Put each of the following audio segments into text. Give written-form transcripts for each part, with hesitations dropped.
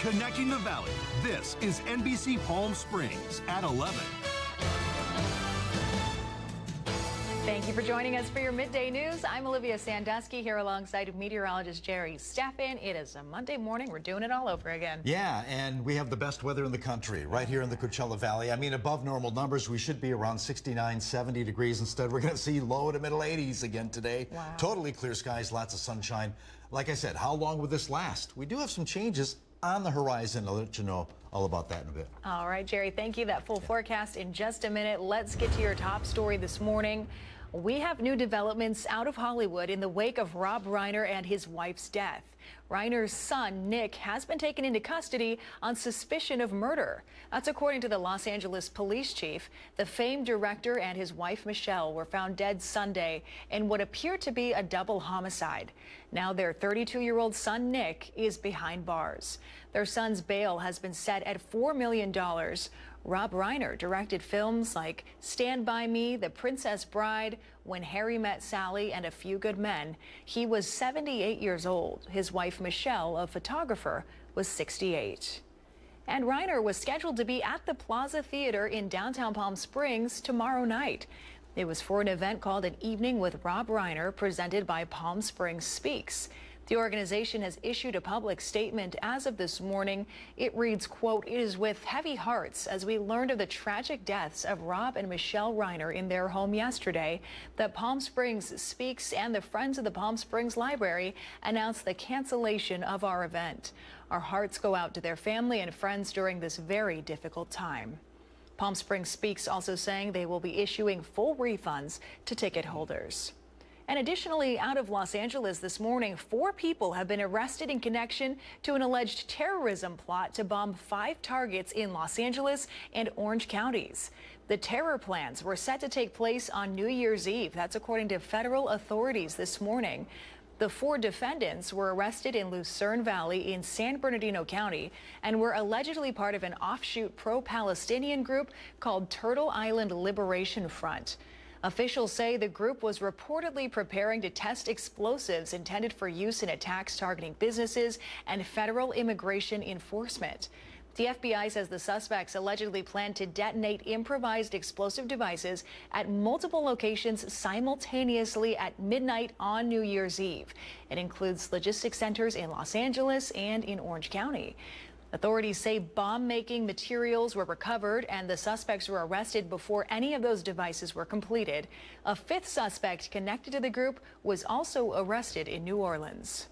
Connecting the Valley. This is NBC Palm Springs at 11. Thank you for joining us for your midday news. I'm Olivia Sandusky here alongside meteorologist Jerry Steffen. It is a Monday morning. We're doing it all over again. Yeah, and we have the best weather in the country right here in the Coachella Valley. I mean, above normal numbers, we should be around 69, 70 degrees. Instead, we're going to see low to middle 80s again today. Wow. Totally clear skies, lots of sunshine. Like I said, how long will this last? We do have some changes on the horizon. I'll let you know all about that in a bit. All right, Jerry, thank you. That full forecast in just a minute. Let's get to your top story this morning. We have new developments out of Hollywood in the wake of Rob Reiner and his wife's death. Reiner's son, Nick, has been taken into custody on suspicion of murder. That's according to the Los Angeles police chief. The famed director and his wife, Michelle, were found dead Sunday in what appeared to be a double homicide. Now their 32-year-old son, Nick, is behind bars. Their son's bail has been set at $4 million. Rob Reiner directed films like Stand By Me, The Princess Bride, When Harry Met Sally, and A Few Good Men. He was 78 years old. His wife, Michelle, a photographer, was 68. And Reiner was scheduled to be at the Plaza Theater in downtown Palm Springs tomorrow night. It was for an event called An Evening with Rob Reiner, presented by Palm Springs Speaks. The organization has issued a public statement as of this morning. It reads, quote, "It is with heavy hearts as we learned of the tragic deaths of Rob and Michelle Reiner in their home yesterday that Palm Springs Speaks and the Friends of the Palm Springs Library announced the cancellation of our event. Our hearts go out to their family and friends during this very difficult time." Palm Springs Speaks also saying they will be issuing full refunds to ticket holders. And additionally, out of Los Angeles this morning, 4 people have been arrested in connection to an alleged terrorism plot to bomb 5 targets in Los Angeles and Orange counties. The terror plans were set to take place on New Year's Eve. That's according to federal authorities this morning. The 4 defendants were arrested in Lucerne Valley in San Bernardino County and were allegedly part of an offshoot pro-Palestinian group called Turtle Island Liberation Front. Officials say the group was reportedly preparing to test explosives intended for use in attacks targeting businesses and federal immigration enforcement. The FBI says the suspects allegedly planned to detonate improvised explosive devices at multiple locations simultaneously at midnight on New Year's Eve. It includes logistics centers in Los Angeles and in Orange County. Authorities say bomb-making materials were recovered and the suspects were arrested before any of those devices were completed. A 5th suspect connected to the group was also arrested in New Orleans.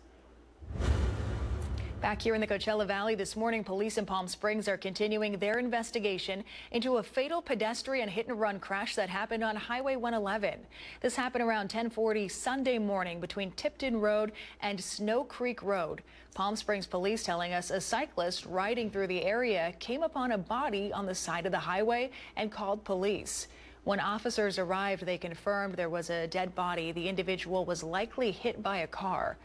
Back here in the Coachella Valley this morning, police in Palm Springs are continuing their investigation into a fatal pedestrian hit-and-run crash that happened on Highway 111. This happened around 10:40 Sunday morning between Tipton Road and Snow Creek Road. Palm Springs police telling us a cyclist riding through the area came upon a body on the side of the highway and called police. When officers arrived, they confirmed there was a dead body. The individual was likely hit by a car.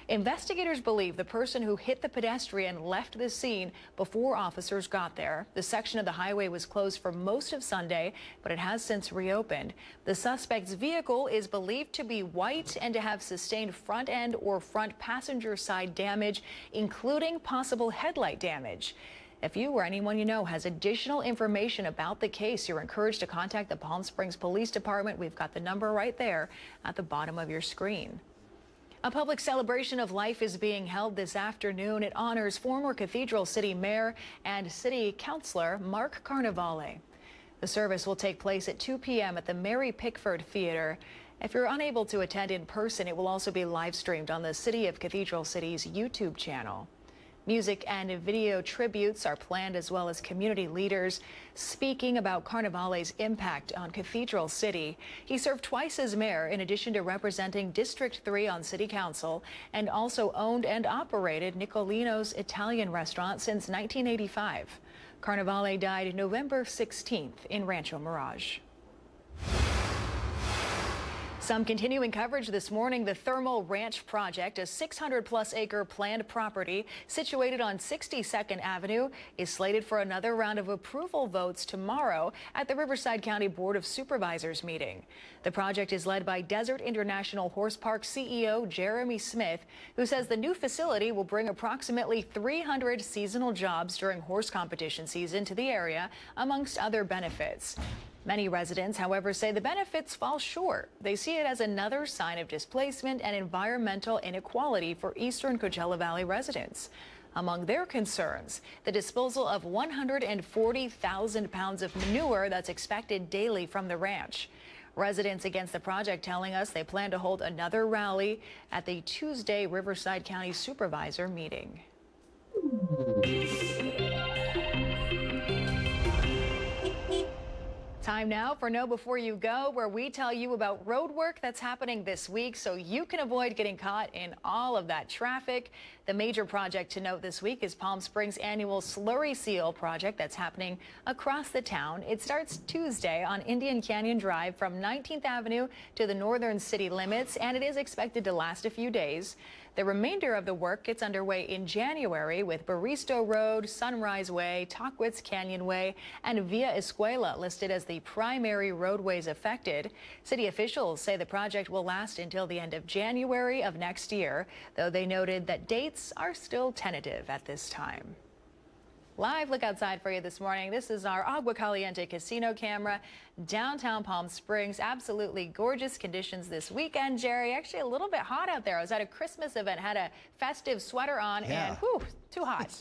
Investigators believe the person who hit the pedestrian left the scene before officers got there. The section of the highway was closed for most of Sunday, but it has since reopened. The suspect's vehicle is believed to be white and to have sustained front end or front passenger side damage, including possible headlight damage. If you or anyone you know has additional information about the case, you're encouraged to contact the Palm Springs Police Department. We've got the number right there at the bottom of your screen. A public celebration of life is being held this afternoon. It honors former Cathedral City Mayor and City Councilor Mark Carnevale. The service will take place at 2 p.m. at the Mary Pickford Theater. If you're unable to attend in person, it will also be live streamed on the City of Cathedral City's YouTube channel. Music and video tributes are planned, as well as community leaders speaking about Carnevale's impact on Cathedral City. He served twice as mayor, in addition to representing District 3 on City Council, and also owned and operated Nicolino's Italian restaurant since 1985. Carnevale died November 16th in Rancho Mirage. Some continuing coverage this morning. The Thermal Ranch Project, a 600-plus acre planned property situated on 62nd Avenue, is slated for another round of approval votes tomorrow at the Riverside County Board of Supervisors meeting. The project is led by Desert International Horse Park CEO Jeremy Smith, who says the new facility will bring approximately 300 seasonal jobs during horse competition season to the area, amongst other benefits. Many residents, however, say the benefits fall short. They see it as another sign of displacement and environmental inequality for eastern Coachella Valley residents. Among their concerns, the disposal of 140,000 pounds of manure that's expected daily from the ranch. Residents against the project telling us they plan to hold another rally at the Tuesday Riverside County Supervisor meeting. Time now for Know Before You Go, where we tell you about road work that's happening this week so you can avoid getting caught in all of that traffic. The major project to note this week is Palm Springs' annual Slurry Seal project that's happening across the town. It starts Tuesday on Indian Canyon Drive from 19th Avenue to the northern city limits, and it is expected to last a few days. The remainder of the work gets underway in January with Baristo Road, Sunrise Way, Tockwitz Canyon Way, and Via Escuela listed as the primary roadways affected. City officials say the project will last until the end of January of next year, though they noted that dates are still tentative at this time. Live look outside for you this morning. This is our Agua Caliente casino camera, downtown Palm Springs. Absolutely gorgeous conditions this weekend, Jerry. Actually a little bit hot out there. I was at a Christmas event, had a festive sweater on, and whew, too hot.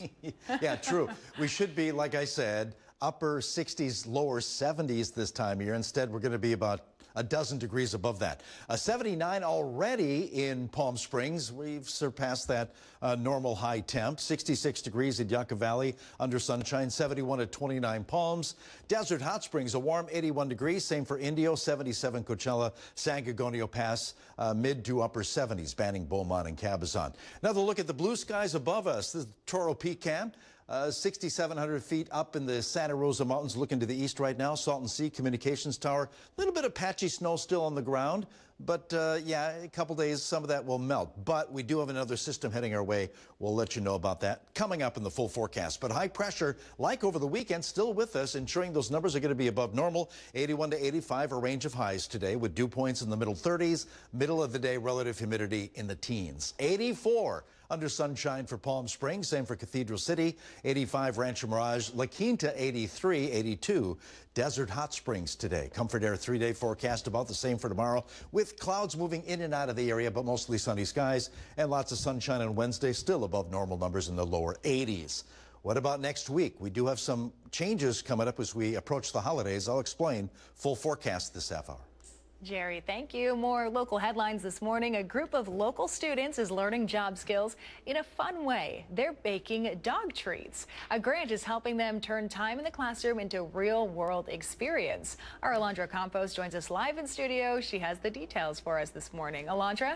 Yeah, true. We should be, like I said, upper 60s, lower 70s this time of year. Instead, we're going to be about a dozen degrees above that. 79 already in Palm Springs. We've surpassed that normal high temp. 66 degrees at Yucca Valley under sunshine. 71 at 29 Palms. Desert Hot Springs, a warm 81 degrees. Same for Indio. 77 Coachella, San Gorgonio Pass, mid to upper 70s. Banning, Beaumont, and Cabazon. Another look at the blue skies above us. This is Toro Peak Camp. 6,700 feet up in the Santa Rosa Mountains, looking to the east right now. Salton Sea Communications Tower. A little bit of patchy snow still on the ground, but yeah, a couple days, some of that will melt. But we do have another system heading our way. We'll let you know about that coming up in the full forecast. But high pressure, like over the weekend, still with us, ensuring those numbers are going to be above normal. 81 to 85, a range of highs today with dew points in the middle 30s. Middle of the day, relative humidity in the teens. 84. Under sunshine for Palm Springs, same for Cathedral City, 85 Rancho Mirage, La Quinta 83, 82 Desert Hot Springs today. Comfort Air 3-day forecast about the same for tomorrow with clouds moving in and out of the area, but mostly sunny skies and lots of sunshine on Wednesday, still above normal numbers in the lower 80s. What about next week? We do have some changes coming up as we approach the holidays. I'll explain. Full forecast this half hour. Jerry, thank you. More local headlines this morning. A group of local students is learning job skills in a fun way. They're baking dog treats. A grant is helping them turn time in the classroom into real-world experience. Our Alondra Campos joins us live in studio. She has the details for us this morning. Alondra?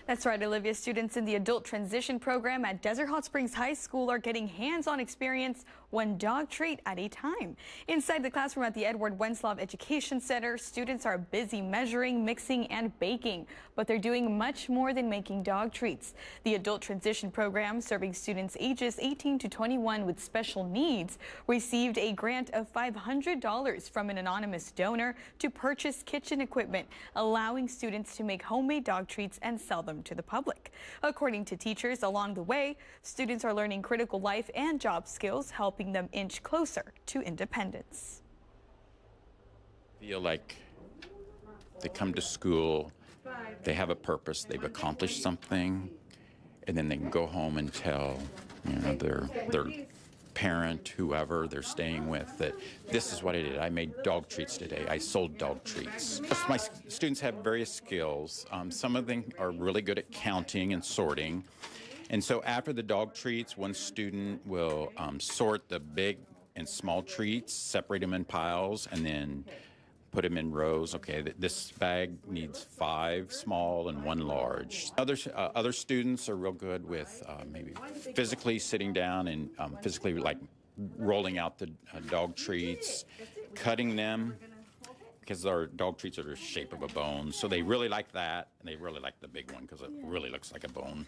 That's right, Olivia. Students in the Adult Transition Program at Desert Hot Springs High School are getting hands-on experience, one dog treat at a time. Inside the classroom at the Edward Wenslaw Education Center, students are busy measuring, mixing, and baking, but they're doing much more than making dog treats. The Adult Transition Program, serving students ages 18 to 21 with special needs, received a grant of $500 from an anonymous donor to purchase kitchen equipment, allowing students to make homemade dog treats and sell them to the public. According to teachers, along the way, students are learning critical life and job skills, helping them inch closer to independence. Feel like they come to school, they have a purpose, they've accomplished something, and then they can go home and tell, their parent, whoever they're staying with, that this is what I did. I made dog treats today. I sold dog treats. My students have various skills. Some of them are really good at counting and sorting. And so after the dog treats, one student will sort the big and small treats, separate them in piles, and then put them in rows. Okay, this bag needs 5 small and 1 large. Other students are real good with maybe physically sitting down and physically like rolling out the dog treats, cutting them, because our dog treats are the shape of a bone. So they really like that, and they really like the big one because it really looks like a bone.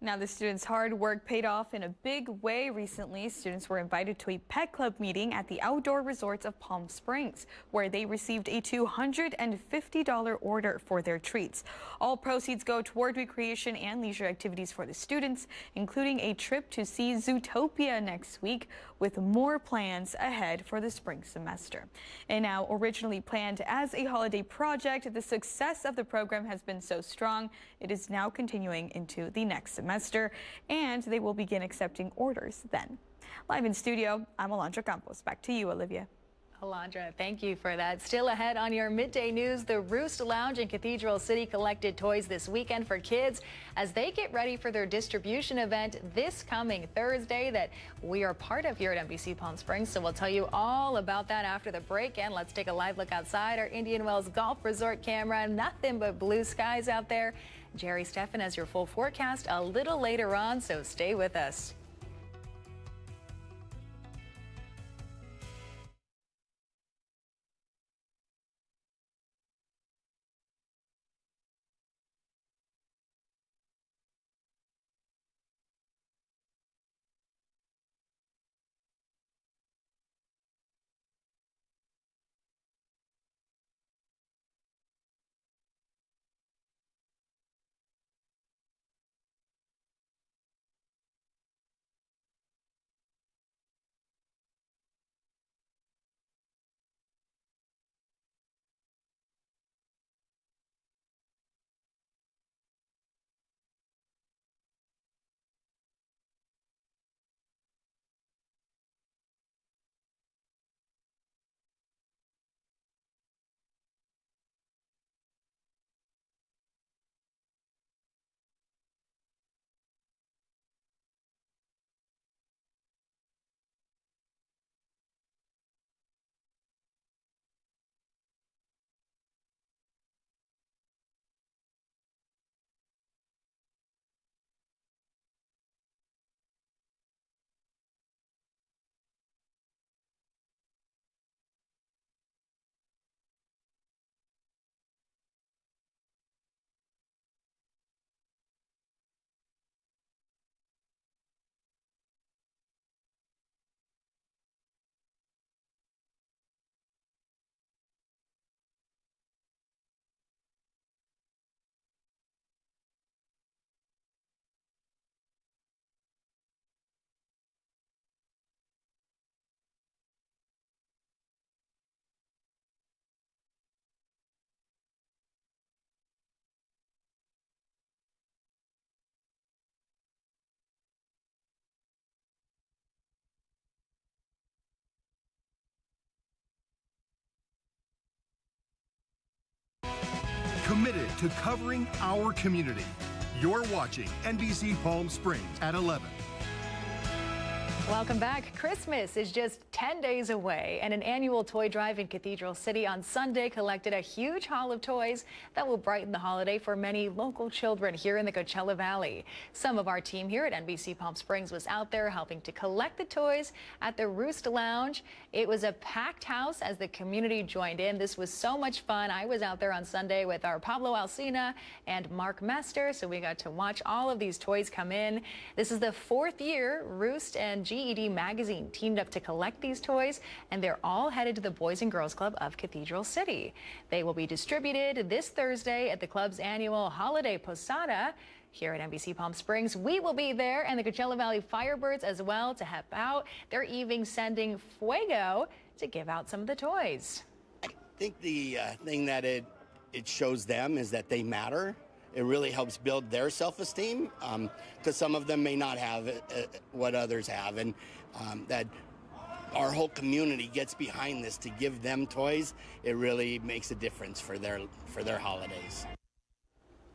Now the students' hard work paid off in a big way recently. Students were invited to a pet club meeting at the outdoor resorts of Palm Springs, where they received a $250 order for their treats. All proceeds go toward recreation and leisure activities for the students, including a trip to see Zootopia next week, with more plans ahead for the spring semester. And now, originally planned as a holiday project, the success of the program has been so strong, it is now continuing into the next semester, and they will begin accepting orders then. Live in studio, I'm Alondra Campos. Back to you, Olivia. Alondra, thank you for that. Still ahead on your midday news, the Roost Lounge in Cathedral City collected toys this weekend for kids as they get ready for their distribution event this coming Thursday that we are part of here at NBC Palm Springs. So we'll tell you all about that after the break. And let's take a live look outside our Indian Wells Golf Resort camera. Nothing but blue skies out there. Jerry Steffen has your full forecast a little later on, so stay with us. Committed to covering our community. You're watching NBC Palm Springs at 11. Welcome back. Christmas is just 10 days away, and an annual toy drive in Cathedral City on Sunday collected a huge haul of toys that will brighten the holiday for many local children here in the Coachella Valley. Some of our team here at NBC Palm Springs was out there helping to collect the toys at the Roost Lounge. It was a packed house as the community joined in. This was so much fun. I was out there on Sunday with our Pablo Alsina and Mark Mester, so we got to watch all of these toys come in. This is the 4th year Roost and GED Magazine teamed up to collect these toys, and they're all headed to the Boys and Girls Club of Cathedral City. They will be distributed this Thursday at the club's annual holiday posada here at NBC Palm Springs. We will be there, and the Coachella Valley Firebirds as well to help out. They're even sending fuego to give out some of the toys. I think the thing that it shows them is that they matter. It really helps build their self-esteem, because some of them may not have what others have, and that our whole community gets behind this to give them toys. It really makes a difference for their holidays.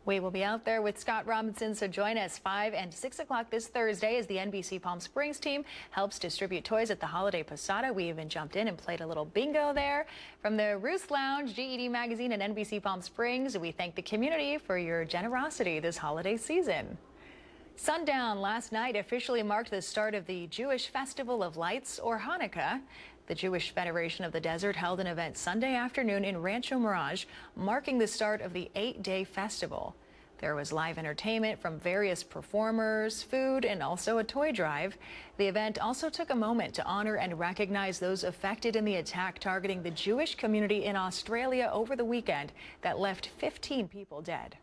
We will be out there with Scott Robinson, so join us 5 and 6 o'clock this Thursday as the NBC Palm Springs team helps distribute toys at the holiday posada. We even jumped in and played a little bingo there. From the Roost Lounge, GED Magazine, and NBC Palm Springs, we thank the community for your generosity this holiday season. Sundown last night officially marked the start of the Jewish Festival of Lights, or Hanukkah. The Jewish Federation of the Desert held an event Sunday afternoon in Rancho Mirage, marking the start of the 8-day festival. There was live entertainment from various performers, food, and also a toy drive. The event also took a moment to honor and recognize those affected in the attack targeting the Jewish community in Australia over the weekend that left 15 people dead.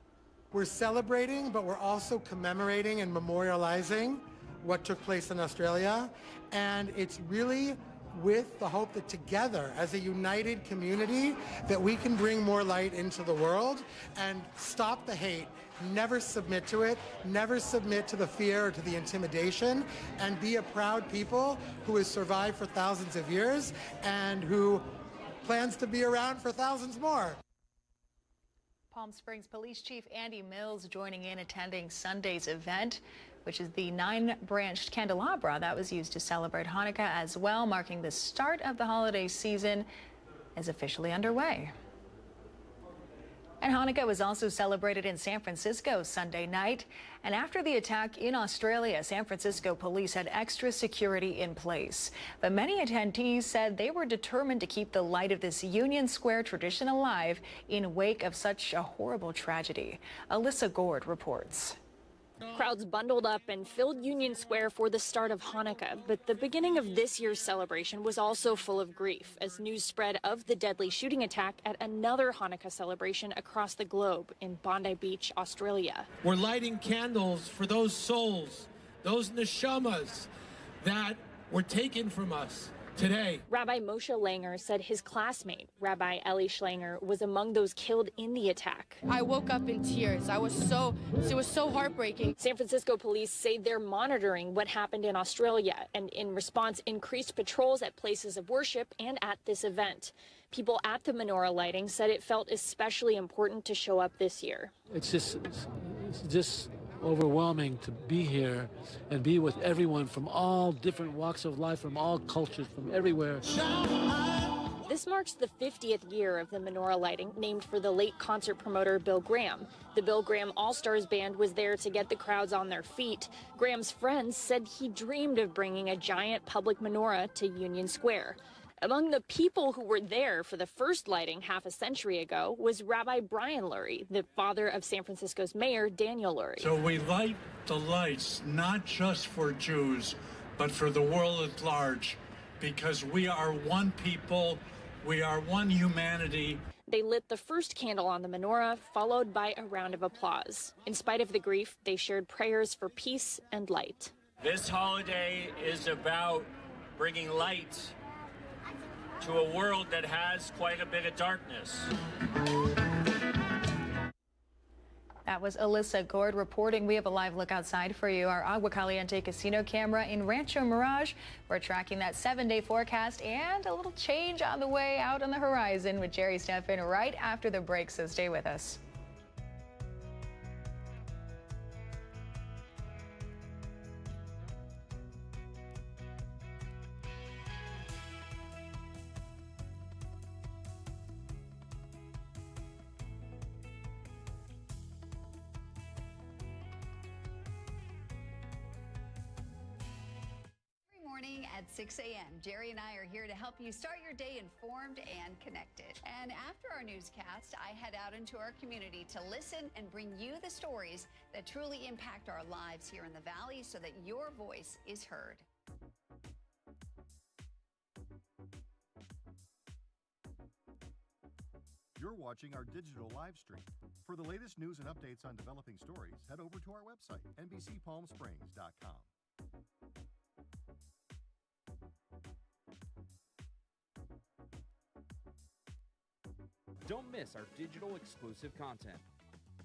We're celebrating, but we're also commemorating and memorializing what took place in Australia. And it's really with the hope that together, as a united community, that we can bring more light into the world and stop the hate, never submit to it, never submit to the fear or to the intimidation, and be a proud people who has survived for thousands of years and who plans to be around for thousands more. Palm Springs Police Chief Andy Mills joining in, attending Sunday's event, which is the 9-branched candelabra that was used to celebrate Hanukkah as well, marking the start of the holiday season is officially underway. And Hanukkah was also celebrated in San Francisco Sunday night. And after the attack in Australia, San Francisco police had extra security in place. But many attendees said they were determined to keep the light of this Union Square tradition alive in wake of such a horrible tragedy. Alyssa Gord reports. Crowds bundled up and filled Union Square for the start of Hanukkah, but the beginning of this year's celebration was also full of grief as news spread of the deadly shooting attack at another Hanukkah celebration across the globe in Bondi Beach, Australia. We're lighting candles for those souls, those neshamas that were taken from us today. Rabbi Moshe Langer said his classmate, Rabbi Eli Schlanger, was among those killed in the attack. I woke up in tears. It was so heartbreaking. San Francisco police say they're monitoring what happened in Australia and in response increased patrols at places of worship and at this event. People at the menorah lighting said it felt especially important to show up this year. It's just overwhelming to be here and be with everyone from all different walks of life, from all cultures, from everywhere. This marks the 50th year of the menorah lighting, named for the late concert promoter Bill Graham. The Bill Graham All-Stars Band was there to get the crowds on their feet. Graham's friends said he dreamed of bringing a giant public menorah to Union Square. Among the people who were there for the first lighting half a century ago was Rabbi Brian Lurie, the father of San Francisco's mayor, Daniel Lurie. So we light the lights not just for Jews, but for the world at large, because we are one people, we are one humanity. They lit the first candle on the menorah, followed by a round of applause. In spite of the grief, they shared prayers for peace and light. This holiday is about bringing light to a world that has quite a bit of darkness. That was Alyssa Gord reporting. We have a live look outside for you. Our Agua Caliente casino camera in Rancho Mirage. We're tracking that 7-day forecast and a little change on the way out on the horizon with Jerry Steffen right after the break, so stay with us. At 6 a.m., Jerry and I are here to help you start your day informed and connected. And after our newscast, I head out into our community to listen and bring you the stories that truly impact our lives here in the Valley so that your voice is heard. You're watching our digital live stream. For the latest news and updates on developing stories, head over to our website, NBCPalmSprings.com. Don't miss our digital exclusive content.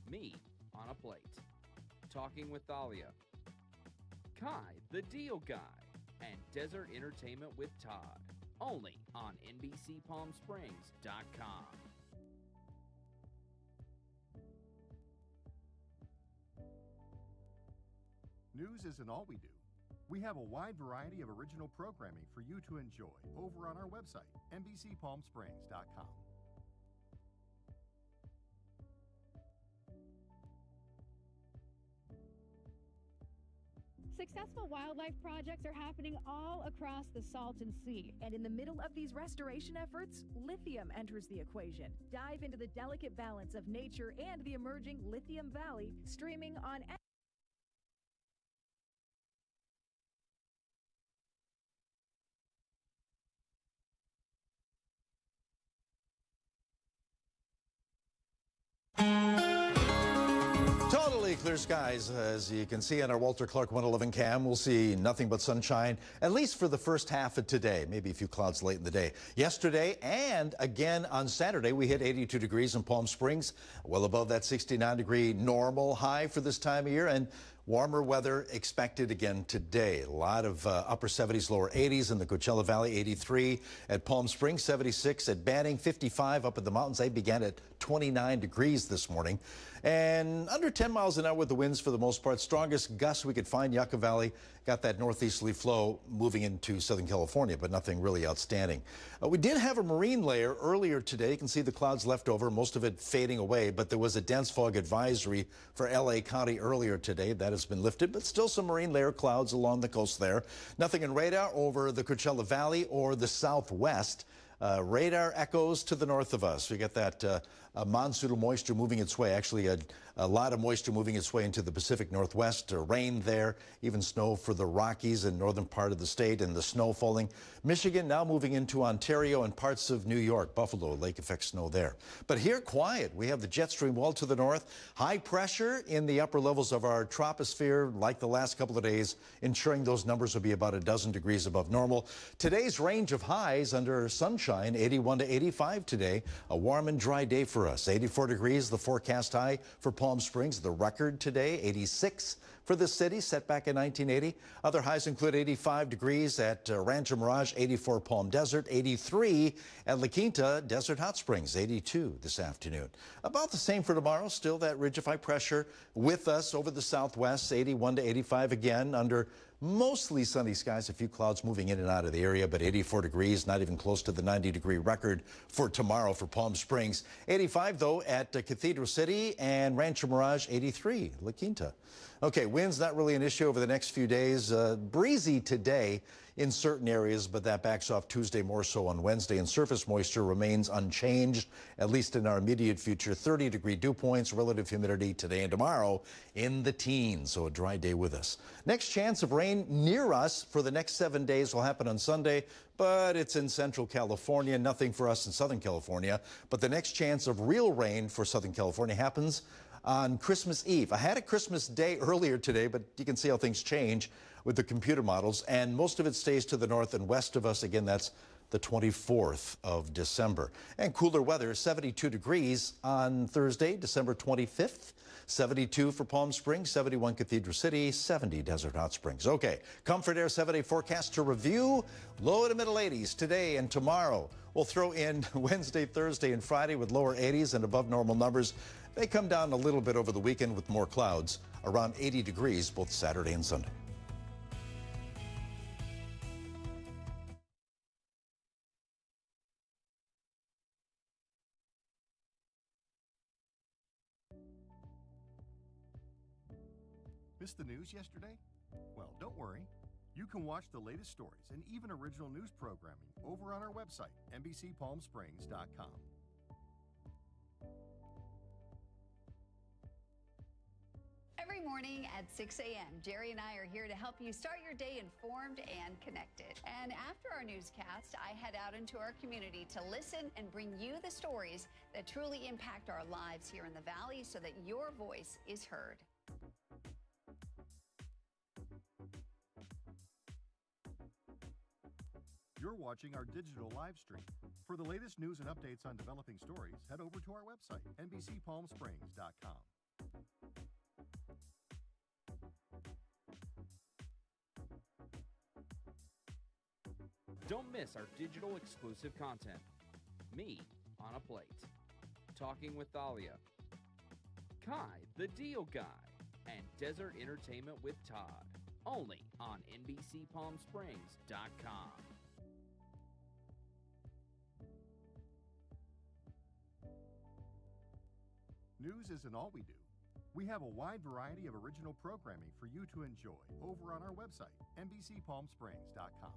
Me on a Plate, Talking with Thalia, Kai the Deal Guy, and Desert Entertainment with Todd. Only on NBCPalmSprings.com. News isn't all we do. We have a wide variety of original programming for you to enjoy over on our website, NBCPalmSprings.com. Successful wildlife projects are happening all across the Salton Sea. And in the middle of these restoration efforts, lithium enters the equation. Dive into the delicate balance of nature and the emerging Lithium Valley, streaming on Totally clear skies, as you can see on our Walter Clark 111 cam. We'll see nothing but sunshine, at least for the first half of today. Maybe a few clouds late in the day. Yesterday and again on Saturday, we hit 82 degrees in Palm Springs, well above that 69-degree normal high for this time of year, and warmer weather expected again today. A lot of upper 70s, lower 80s in the Coachella Valley, 83 at Palm Springs, 76 at Banning, 55 up in the mountains. They began at 29 degrees this morning. And under 10 miles an hour with the winds for the most part. Strongest gusts we could find, Yucca Valley got that northeasterly flow moving into Southern California, but nothing really outstanding. We did have a marine layer earlier today. You can see the clouds left over, most of it fading away, but there was a dense fog advisory for LA County earlier today. That has been lifted, but still some marine layer clouds along the coast there. Nothing in radar over the Coachella Valley or the southwest. Radar echoes to the north of us. We get that monsoonal moisture moving its way, actually a lot of moisture moving its way into the Pacific Northwest. Rain there, even snow for the Rockies and northern part of the state, and the snow falling. Michigan now moving into Ontario and parts of New York, Buffalo, lake effect snow there. But here, quiet. We have the jet stream well to the north. High pressure in the upper levels of our troposphere, like the last couple of days, ensuring those numbers will be about a dozen degrees above normal. Today's range of highs under sunshine, 81 to 85 today. A warm and dry day for us. 84 degrees, the forecast high for Palm Springs. The record today, 86 for the city, set back in 1980. Other highs include 85 degrees at Rancho Mirage, 84 Palm Desert, 83 at La Quinta, Desert Hot Springs, 82 this afternoon. About the same for tomorrow. Still that ridge of high pressure with us over the southwest, 81 to 85 again under mostly sunny skies, a few clouds moving in and out of the area, but 84 degrees, not even close to the 90-degree record for tomorrow for Palm Springs. 85, though, at Cathedral City, and Rancho Mirage, 83, La Quinta. Okay, winds not really an issue over the next few days. Breezy today in certain areas, but that backs off Tuesday more so on Wednesday, and surface moisture remains unchanged, at least in our immediate future. 30-degree dew points, relative humidity today and tomorrow in the teens, so a dry day with us. Next chance of rain near us for the next 7 days will happen on Sunday, but it's in Central California. Nothing for us in Southern California, but the next chance of real rain for Southern California happens on Christmas Eve. I had a Christmas Day earlier today, but you can see how things change with the computer models, and most of it stays to the north and west of us. Again, that's the 24th of December. And cooler weather, 72 degrees on Thursday, December 25th. 72 for Palm Springs, 71 Cathedral City, 70 Desert Hot Springs. Okay, Comfort Air 7-day forecast to review. Low to middle 80s today and tomorrow. We'll throw in Wednesday, Thursday, and Friday with lower 80s and above normal numbers. They come down a little bit over the weekend with more clouds, around 80 degrees both Saturday and Sunday. Missed the news yesterday? Well, don't worry. You can watch the latest stories and even original news programming over on our website, NBCPalmSprings.com. Every morning at 6 a.m., Jerry and I are here to help you start your day informed and connected. And after our newscast, I head out into our community to listen and bring you the stories that truly impact our lives here in the Valley so that your voice is heard. You're watching our digital live stream. For the latest news and updates on developing stories, head over to our website, NBCPalmSprings.com. Don't miss our digital exclusive content. Me on a Plate, Talking with Thalia, Kai the Deal Guy, and Desert Entertainment with Todd. Only on NBCPalmSprings.com. News isn't all we do. We have a wide variety of original programming for you to enjoy over on our website, NBCPalmSprings.com.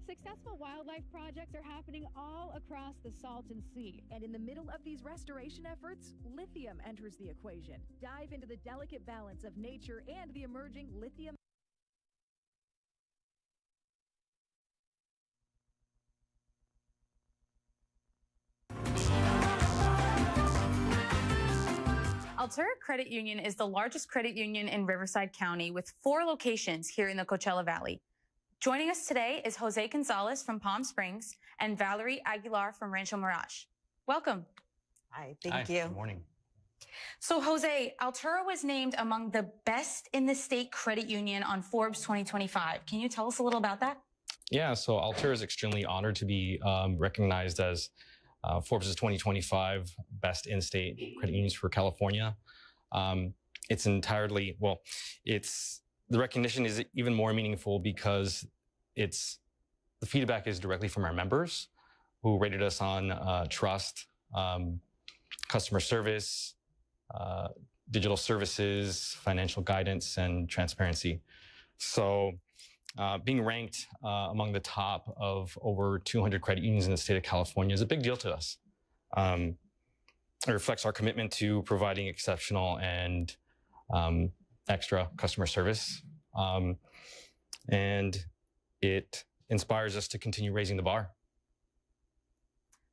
Successful wildlife projects are happening all across the Salton Sea. And in the middle of these restoration efforts, lithium enters the equation. Dive into the delicate balance of nature and the emerging lithium. Altura Credit Union is the largest credit union in Riverside County with 4 locations here in the Coachella Valley. Joining us today is Jose Gonzalez from Palm Springs and Valerie Aguilar from Rancho Mirage. Welcome. Hi, thank you. Good morning. So Jose, Altura was named among the best in the state credit union on Forbes 2025. Can you tell us a little about that? Yeah, so Altura is extremely honored to be recognized as Forbes' 2025 Best In-State Credit Unions for California. It's entirely, well, the recognition is even more meaningful because the feedback is directly from our members who rated us on trust, customer service, digital services, financial guidance, and transparency. So being ranked among the top of over 200 credit unions in the state of California is a big deal to us. It reflects our commitment to providing exceptional and extra customer service. And it inspires us to continue raising the bar.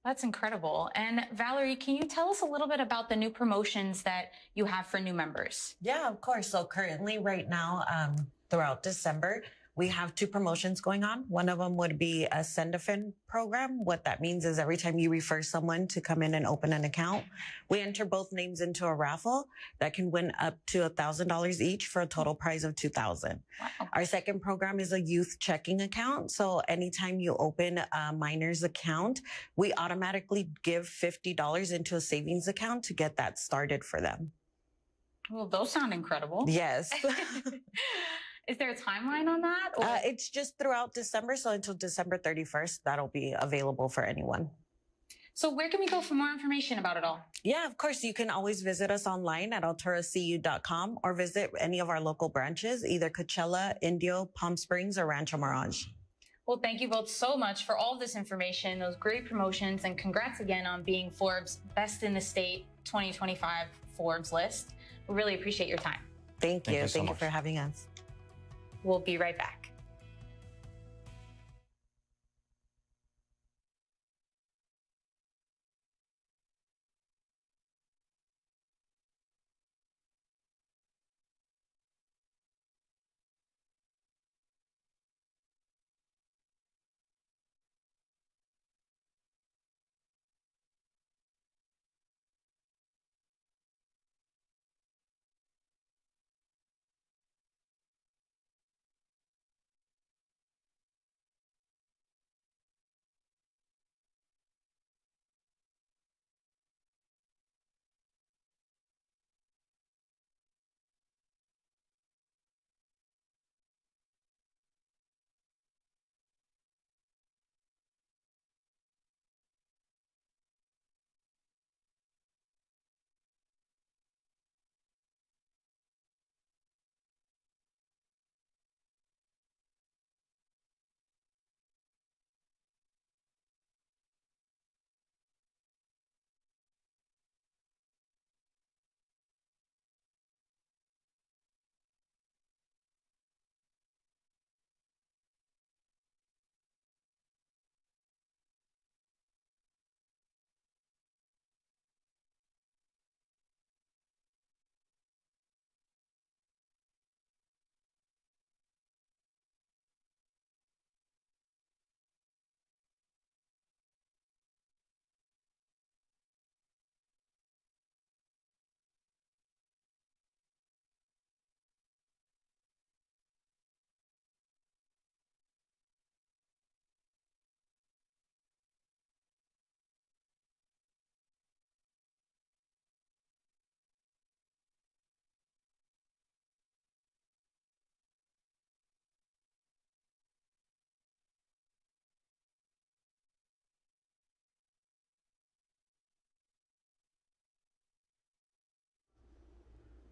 That's incredible. And Valerie, can you tell us a little bit about the new promotions that you have for new members? Yeah, of course. So currently right now, throughout December, we have 2 promotions going on. One of them would be a send-a-friend program. What that means is every time you refer someone to come in and open an account, we enter both names into a raffle that can win up to $1,000 each for a total prize of $2,000. Wow. Our second program is a youth checking account. So anytime you open a minor's account, we automatically give $50 into a savings account to get that started for them. Well, those sound incredible. Yes. Is there a timeline on that? It's just throughout December, so until December 31st, that'll be available for anyone. So where can we go for more information about it all? Yeah, of course. You can always visit us online at alturacu.com or visit any of our local branches, either Coachella, Indio, Palm Springs, or Rancho Mirage. Well, thank you both so much for all of this information, those great promotions, and congrats again on being Forbes' Best in the State 2025 Forbes list. We really appreciate your time. Thank you. Thank you for having us. We'll be right back.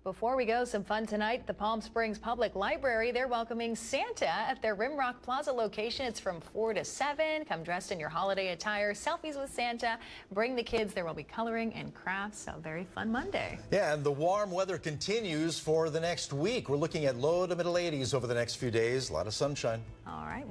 Before we go, some fun tonight. The Palm Springs Public Library, they're welcoming Santa at their Rimrock Plaza location. It's from 4 to 7. Come dressed in your holiday attire, selfies with Santa. Bring the kids. There will be coloring and crafts. So very fun Monday. Yeah, and the warm weather continues for the next week. We're looking at low to middle 80s over the next few days. A lot of sunshine. All right.